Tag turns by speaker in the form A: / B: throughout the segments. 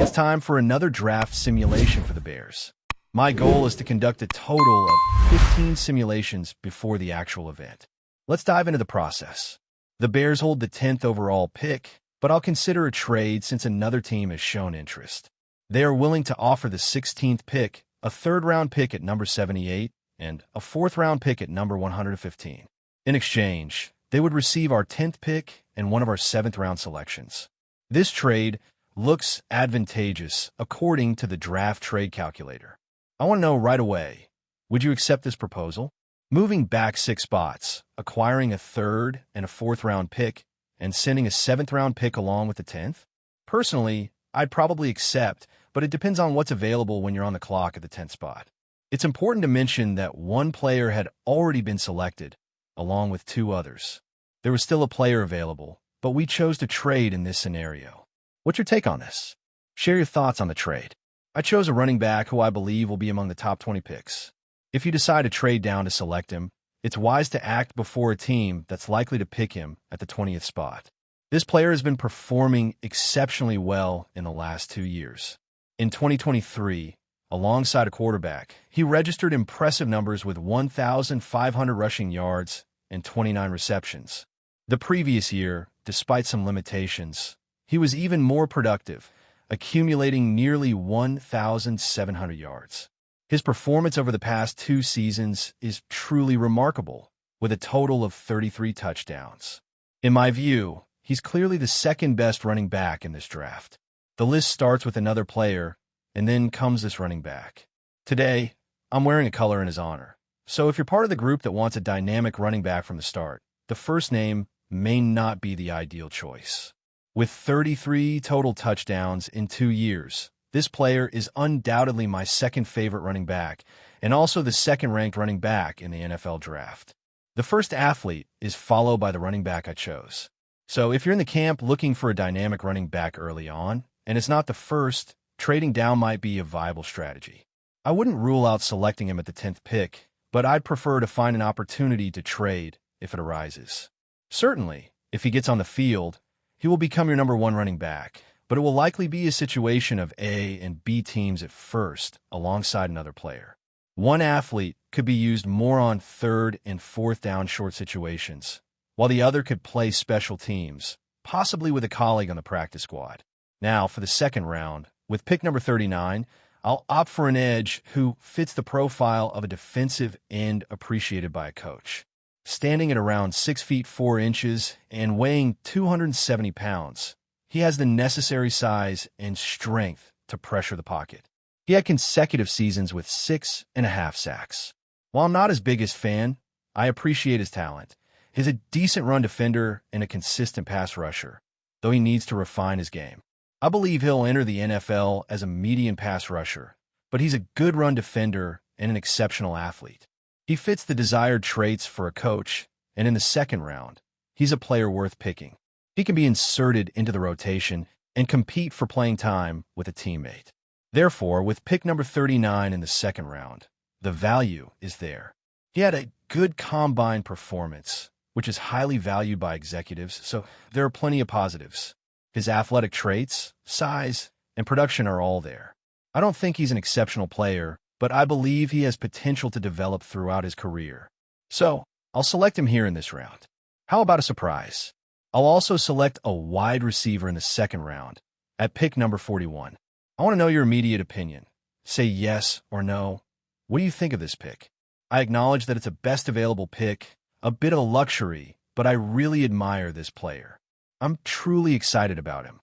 A: It's time for another draft simulation for the Bears. My goal is to conduct a total of 15 simulations before the actual event. Let's dive into the process. The Bears hold the 10th overall pick, but I'll consider a trade since another team has shown interest. They are willing to offer the 16th pick, a third-round pick at number 78, and a fourth-round pick at number 115. In exchange, they would receive our 10th pick and one of our 7th-round selections. This trade looks advantageous according to the draft trade calculator. I want to know right away, would you accept this proposal? Moving back 6 spots, acquiring a 3rd and a 4th-round pick, and sending a 7th-round pick along with the 10th? Personally, I'd probably accept, but it depends on what's available when you're on the clock at the 10th spot. It's important to mention that one player had already been selected, along with 2 others. There was still a player available, but we chose to trade in this scenario. What's your take on this? Share your thoughts on the trade. I chose a running back who I believe will be among the top 20 picks. If you decide to trade down to select him, it's wise to act before a team that's likely to pick him at the 20th spot. This player has been performing exceptionally well in the last 2 years. In 2023, alongside a quarterback, he registered impressive numbers with 1,500 rushing yards and 29 receptions. The previous year, despite some limitations, he was even more productive, accumulating nearly 1,700 yards. His performance over the past 2 seasons is truly remarkable, with a total of 33 touchdowns. In my view, he's clearly the second-best running back in this draft. The list starts with another player, and then comes this running back. Today, I'm wearing a color in his honor. So if you're part of the group that wants a dynamic running back from the start, the first name may not be the ideal choice. With 33 total touchdowns in 2 years, this player is undoubtedly my second favorite running back, and also the second-ranked running back in the NFL draft. The first athlete is followed by the running back I chose. So if you're in the camp looking for a dynamic running back early on, and it's not the first, trading down might be a viable strategy. I wouldn't rule out selecting him at the 10th pick, but I'd prefer to find an opportunity to trade if it arises. Certainly, if he gets on the field, he will become your number 1 running back, but it will likely be a situation of A and B teams at first, alongside another player. One athlete could be used more on 3rd and 4th down short situations, while the other could play special teams, possibly with a colleague on the practice squad. Now, for the 2nd round, with pick number 39, I'll opt for an edge who fits the profile of a defensive end appreciated by a coach. Standing at around 6 feet 4 inches and weighing 270 pounds, he has the necessary size and strength to pressure the pocket. He had consecutive seasons with 6.5 sacks. While I'm not his biggest fan, I appreciate his talent. He's a decent run defender and a consistent pass rusher, though he needs to refine his game. I believe he'll enter the NFL as a median pass rusher, but he's a good run defender and an exceptional athlete. He fits the desired traits for a coach, and in the 2nd round, he's a player worth picking. He can be inserted into the rotation and compete for playing time with a teammate. Therefore, with pick number 39 in the 2nd round, the value is there. He had a good combine performance, which is highly valued by executives, so there are plenty of positives. His athletic traits, size, and production are all there. I don't think he's an exceptional player, but I believe he has potential to develop throughout his career. So, I'll select him here in this round. How about a surprise? I'll also select a wide receiver in the 2nd round, at pick number 41. I want to know your immediate opinion. Say yes or no. What do you think of this pick? I acknowledge that it's a best available pick, a bit of a luxury, but I really admire this player. I'm truly excited about him.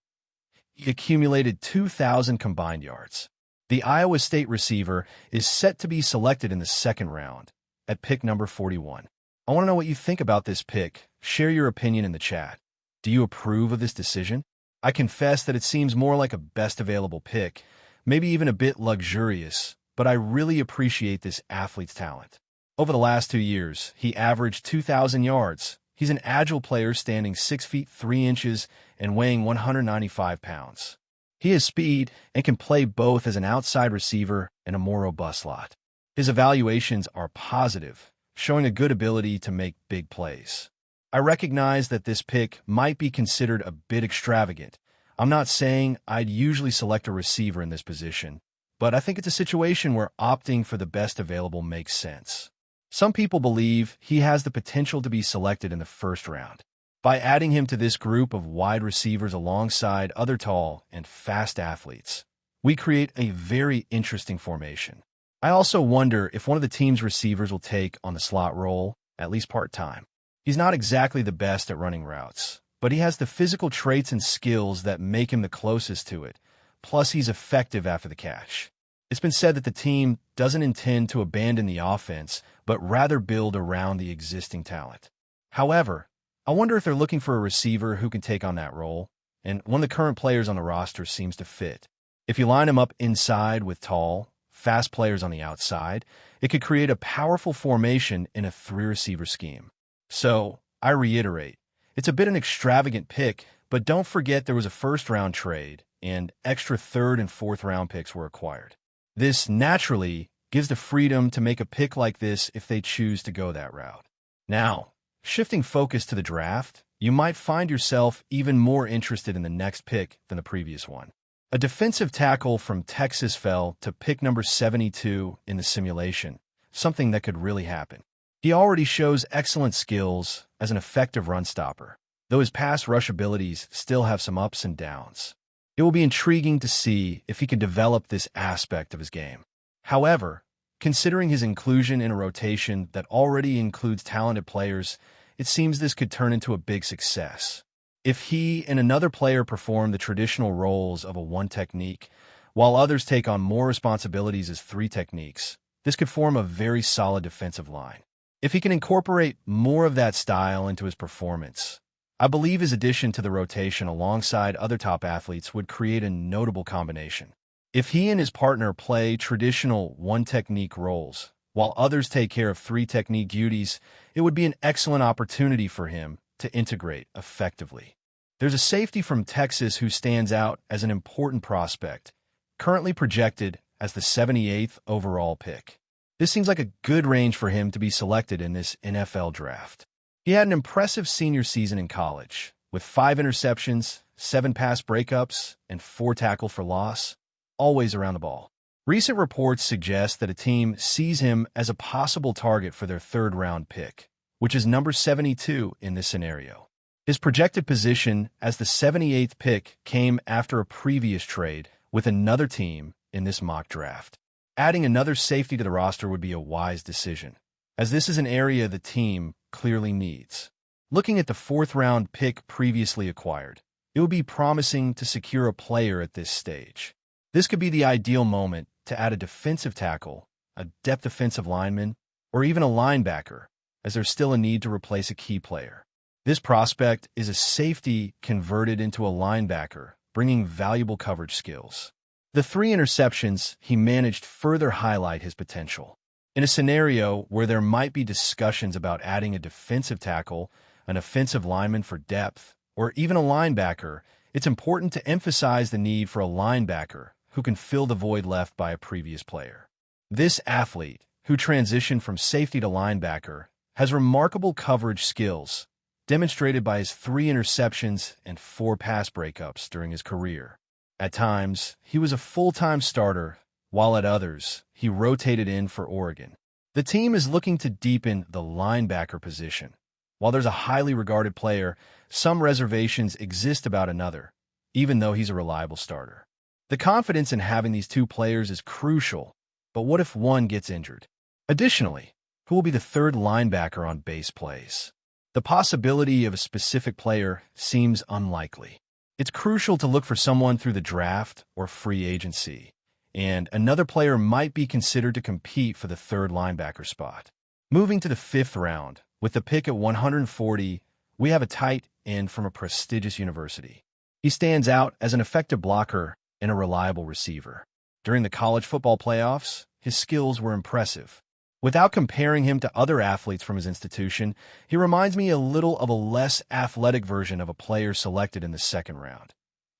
A: He accumulated 2,000 combined yards. The Iowa State receiver is set to be selected in the 2nd round, at pick number 41. I want to know what you think about this pick. Share your opinion in the chat. Do you approve of this decision? I confess that it seems more like a best available pick, maybe even a bit luxurious, but I really appreciate this athlete's talent. Over the last 2 years, he averaged 2,000 yards. He's an agile player standing 6 feet 3 inches and weighing 195 pounds. He has speed and can play both as an outside receiver and a more robust slot. His evaluations are positive, showing a good ability to make big plays. I recognize that this pick might be considered a bit extravagant. I'm not saying I'd usually select a receiver in this position, but I think it's a situation where opting for the best available makes sense. Some people believe he has the potential to be selected in the first round. By adding him to this group of wide receivers alongside other tall and fast athletes, we create a very interesting formation. I also wonder if one of the team's receivers will take on the slot role, at least part-time. He's not exactly the best at running routes, but he has the physical traits and skills that make him the closest to it. Plus, he's effective after the catch. It's been said that the team doesn't intend to abandon the offense, but rather build around the existing talent. However, I wonder if they're looking for a receiver who can take on that role, and one of the current players on the roster seems to fit. If you line him up inside with tall, fast players on the outside, it could create a powerful formation in a three-receiver scheme. So, I reiterate, it's a bit an extravagant pick, but don't forget there was a first-round trade, and extra third and fourth-round picks were acquired. This naturally gives the freedom to make a pick like this if they choose to go that route. Now, shifting focus to the draft, you might find yourself even more interested in the next pick than the previous one. A defensive tackle from Texas fell to pick number 72 in the simulation, something that could really happen. He already shows excellent skills as an effective run stopper, though his pass rush abilities still have some ups and downs. It will be intriguing to see if he can develop this aspect of his game. However, considering his inclusion in a rotation that already includes talented players, it seems this could turn into a big success. If he and another player perform the traditional roles of a one technique, while others take on more responsibilities as three techniques, this could form a very solid defensive line. If he can incorporate more of that style into his performance, I believe his addition to the rotation alongside other top athletes would create a notable combination. If he and his partner play traditional one-technique roles, while others take care of three-technique duties, it would be an excellent opportunity for him to integrate effectively. There's a safety from Texas who stands out as an important prospect, currently projected as the 78th overall pick. This seems like a good range for him to be selected in this NFL draft. He had an impressive senior season in college, with 5 interceptions, 7 pass breakups, and 4 tackle for loss, always around the ball. Recent reports suggest that a team sees him as a possible target for their third-round pick, which is number 72 in this scenario. His projected position as the 78th pick came after a previous trade with another team in this mock draft. Adding another safety to the roster would be a wise decision, as this is an area the team clearly needs. Looking at the 4th-round pick previously acquired, it would be promising to secure a player at this stage. This could be the ideal moment to add a defensive tackle, a depth offensive lineman, or even a linebacker, as there's still a need to replace a key player. This prospect is a safety converted into a linebacker, bringing valuable coverage skills. The 3 interceptions he managed further highlight his potential. In a scenario where there might be discussions about adding a defensive tackle, an offensive lineman for depth, or even a linebacker, it's important to emphasize the need for a linebacker who can fill the void left by a previous player. This athlete, who transitioned from safety to linebacker, has remarkable coverage skills, demonstrated by his 3 interceptions and 4 pass breakups during his career. At times, he was a full-time starter, while at others, he rotated in for Oregon. The team is looking to deepen the linebacker position. While there's a highly regarded player, some reservations exist about another, even though he's a reliable starter. The confidence in having these 2 players is crucial, but what if one gets injured? Additionally, who will be the 3rd linebacker on base plays? The possibility of a specific player seems unlikely. It's crucial to look for someone through the draft or free agency, and another player might be considered to compete for the 3rd linebacker spot. Moving to the 5th round, with the pick at 140, we have a tight end from a prestigious university. He stands out as an effective blocker and a reliable receiver. During the college football playoffs, his skills were impressive. Without comparing him to other athletes from his institution, he reminds me a little of a less athletic version of a player selected in the 2nd round.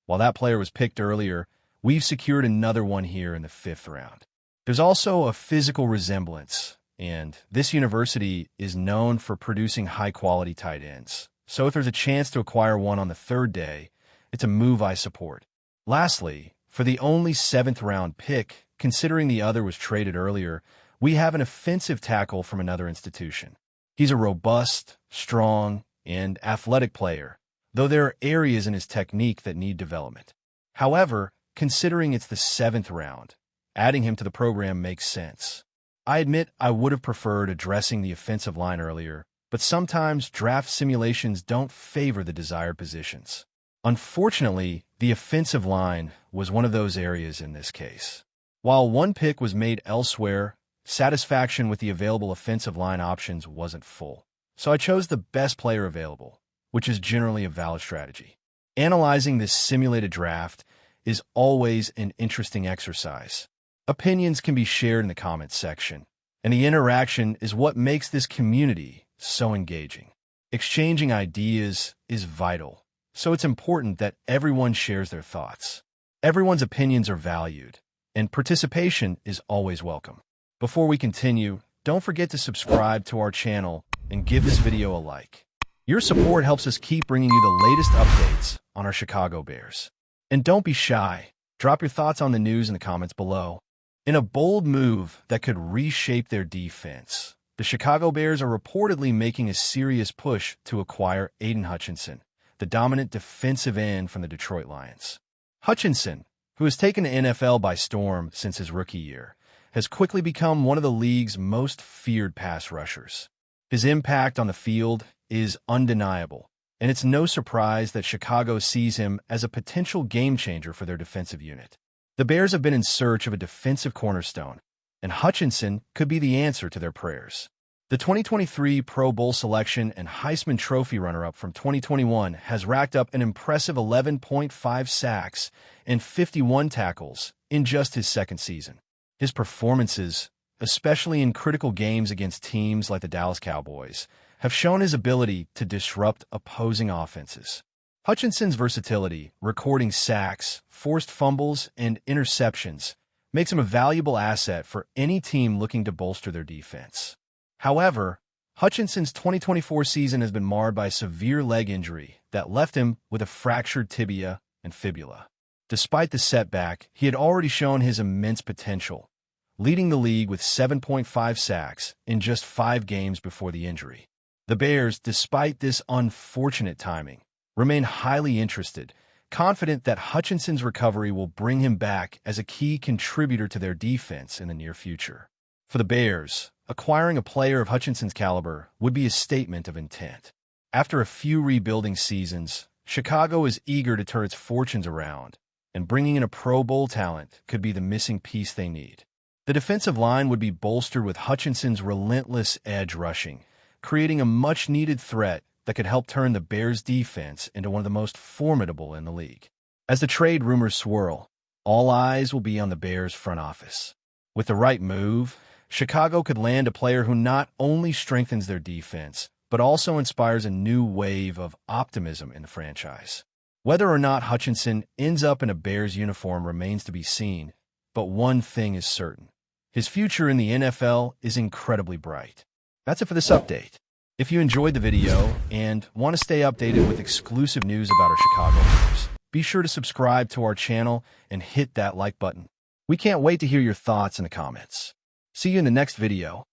A: While that player was picked earlier, we've secured another one here in the 5th round. There's also a physical resemblance, and this university is known for producing high-quality tight ends. So if there's a chance to acquire one on the 3rd day, It's a move I support. Lastly, for the only 7th-round pick, considering the other was traded earlier, we have an offensive tackle from another institution. He's a robust, strong, and athletic player, though there are areas in his technique that need development. However, considering it's the 7th round, adding him to the program makes sense. I admit I would have preferred addressing the offensive line earlier, but sometimes draft simulations don't favor the desired positions. Unfortunately, the offensive line was one of those areas in this case. While one pick was made elsewhere, satisfaction with the available offensive line options wasn't full. So I chose the best player available, which is generally a valid strategy. Analyzing this simulated draft is always an interesting exercise. Opinions can be shared in the comments section, and the interaction is what makes this community so engaging. Exchanging ideas is vital, so it's important that everyone shares their thoughts. Everyone's opinions are valued, and participation is always welcome. Before we continue, don't forget to subscribe to our channel and give this video a like. Your support helps us keep bringing you the latest updates on our Chicago Bears. And don't be shy. Drop your thoughts on the news in the comments below. In a bold move that could reshape their defense, the Chicago Bears are reportedly making a serious push to acquire Aiden Hutchinson, the dominant defensive end from the Detroit Lions. Hutchinson, who has taken the NFL by storm since his rookie year, has quickly become one of the league's most feared pass rushers. His impact on the field is undeniable, and it's no surprise that Chicago sees him as a potential game-changer for their defensive unit. The Bears have been in search of a defensive cornerstone, and Hutchinson could be the answer to their prayers. The 2023 Pro Bowl selection and Heisman Trophy runner-up from 2021 has racked up an impressive 11.5 sacks and 51 tackles in just his second season. His performances, especially in critical games against teams like the Dallas Cowboys, have shown his ability to disrupt opposing offenses. Hutchinson's versatility, recording sacks, forced fumbles, and interceptions, makes him a valuable asset for any team looking to bolster their defense. However, Hutchinson's 2024 season has been marred by a severe leg injury that left him with a fractured tibia and fibula. Despite the setback, he had already shown his immense potential, leading the league with 7.5 sacks in just 5 games before the injury. The Bears, despite this unfortunate timing, remain highly interested, confident that Hutchinson's recovery will bring him back as a key contributor to their defense in the near future. For the Bears, acquiring a player of Hutchinson's caliber would be a statement of intent. After a few rebuilding seasons, Chicago is eager to turn its fortunes around, and bringing in a Pro Bowl talent could be the missing piece they need. The defensive line would be bolstered with Hutchinson's relentless edge rushing, creating a much-needed threat that could help turn the Bears' defense into one of the most formidable in the league. As the trade rumors swirl, all eyes will be on the Bears' front office. With the right move, Chicago could land a player who not only strengthens their defense, but also inspires a new wave of optimism in the franchise. Whether or not Hutchinson ends up in a Bears uniform remains to be seen, but one thing is certain. His future in the NFL is incredibly bright. That's it for this update. If you enjoyed the video and want to stay updated with exclusive news about our Chicago Bears, be sure to subscribe to our channel and hit that like button. We can't wait to hear your thoughts in the comments. See you in the next video.